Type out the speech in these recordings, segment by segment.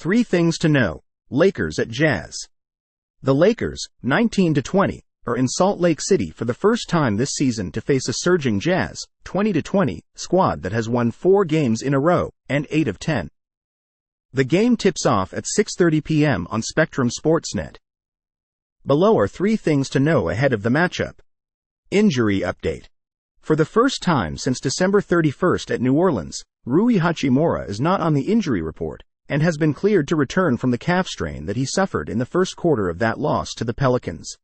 3 things to know. Lakers at Jazz. The Lakers, 19-20, are in Salt Lake City for the first time this season to face a surging Jazz, 20-20, squad that has won 4 games in a row, and 8 of 10. The game tips off at 6:30 p.m. on Spectrum Sportsnet. Below are 3 things to know ahead of the matchup. Injury update. For the first time since December 31st at New Orleans, Rui Hachimura is not on the injury report, and has been cleared to return from the calf strain that he suffered in the first quarter of that loss to the Pelicans.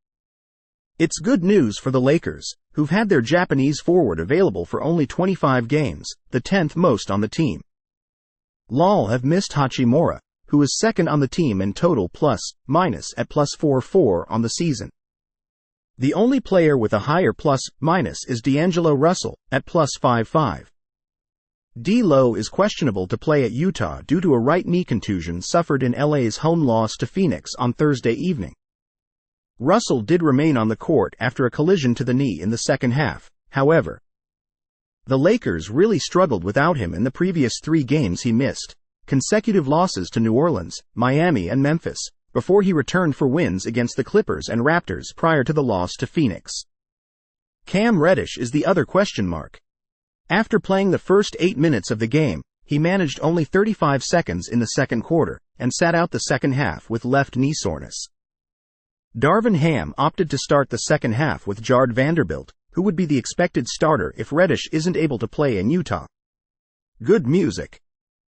It's good news for the Lakers, who've had their Japanese forward available for only 25 games, the 10th most on the team. LOL have missed Hachimura, who is second on the team in total plus-minus at +4.4 on the season. The only player with a higher plus-minus is D'Angelo Russell, at +5.5. D'Lo is questionable to play at Utah due to a right knee contusion suffered in LA's home loss to Phoenix on Thursday evening. Russell did remain on the court after a collision to the knee in the second half, however. The Lakers really struggled without him in the previous 3 games he missed, consecutive losses to New Orleans, Miami and Memphis, before he returned for wins against the Clippers and Raptors prior to the loss to Phoenix. Cam Reddish is the other question mark. After playing the first 8 minutes of the game, he managed only 35 seconds in the second quarter, and sat out the second half with left knee soreness. Darvin Ham opted to start the second half with Jard Vanderbilt, who would be the expected starter if Reddish isn't able to play in Utah. Good music.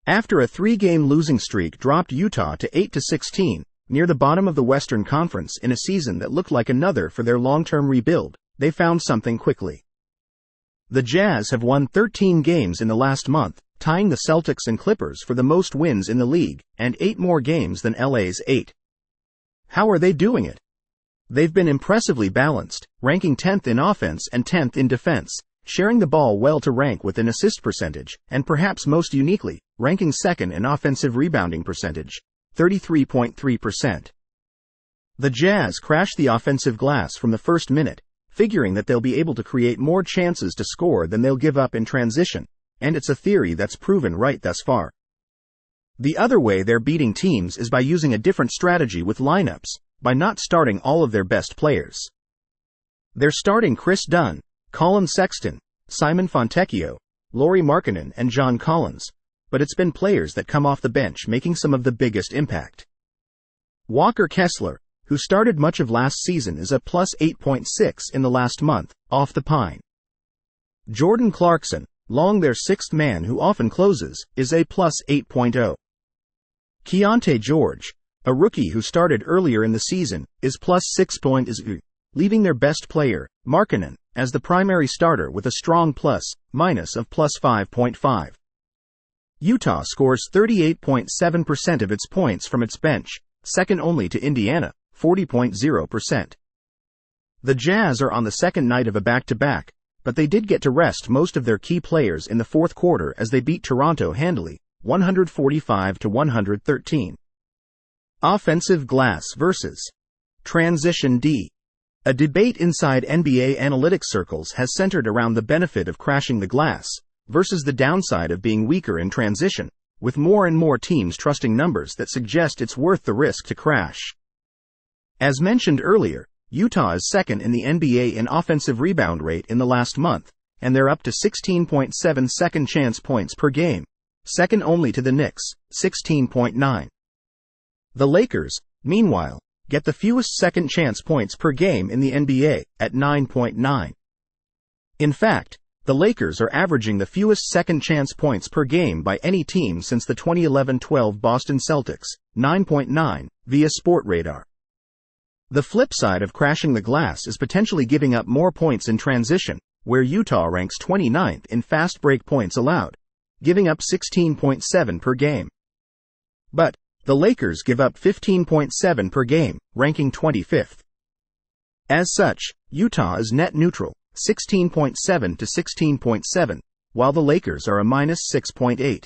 After a 3-game losing streak dropped Utah to 8-16, near the bottom of the Western Conference in a season that looked like another for their long-term rebuild, they found something quickly. The Jazz have won 13 games in the last month, tying the Celtics and Clippers for the most wins in the league, and 8 more games than LA's 8. How are they doing it? They've been impressively balanced, ranking 10th in offense and 10th in defense, sharing the ball well to rank with an assist percentage, and perhaps most uniquely, ranking 2nd in offensive rebounding percentage, 33.3%. The Jazz crashed the offensive glass from the first minute, figuring that they'll be able to create more chances to score than they'll give up in transition, and it's a theory that's proven right thus far. The other way they're beating teams is by using a different strategy with lineups, by not starting all of their best players. They're starting Chris Dunn, Colin Sexton, Simon Fontecchio, Lauri Markkanen and John Collins, but it's been players that come off the bench making some of the biggest impact. Walker Kessler, who started much of last season, is a +8.6 in the last month, off the pine. Jordan Clarkson, long their 6th man who often closes, is a +8.0. Keontae George, a rookie who started earlier in the season, is +6.0, leaving their best player, Markkanen, as the primary starter with a strong plus-minus of +5.5. Utah scores 38.7% of its points from its bench, second only to Indiana, 40.0%. The Jazz are on the second night of a back-to-back, but they did get to rest most of their key players in the fourth quarter as they beat Toronto handily, 145-113. Offensive glass versus transition D. A debate inside NBA analytics circles has centered around the benefit of crashing the glass versus the downside of being weaker in transition, with more and more teams trusting numbers that suggest it's worth the risk to crash. As mentioned earlier, Utah is second in the NBA in offensive rebound rate in the last month, and they're up to 16.7 second chance points per game, second only to the Knicks, 16.9. The Lakers, meanwhile, get the fewest second chance points per game in the NBA, at 9.9. In fact, the Lakers are averaging the fewest second chance points per game by any team since the 2011-12 Boston Celtics, 9.9, via Sportradar. The flip side of crashing the glass is potentially giving up more points in transition, where Utah ranks 29th in fast break points allowed, giving up 16.7 per game. But the Lakers give up 15.7 per game, ranking 25th. As such, Utah is net neutral, 16.7 to 16.7, while the Lakers are a -6.8.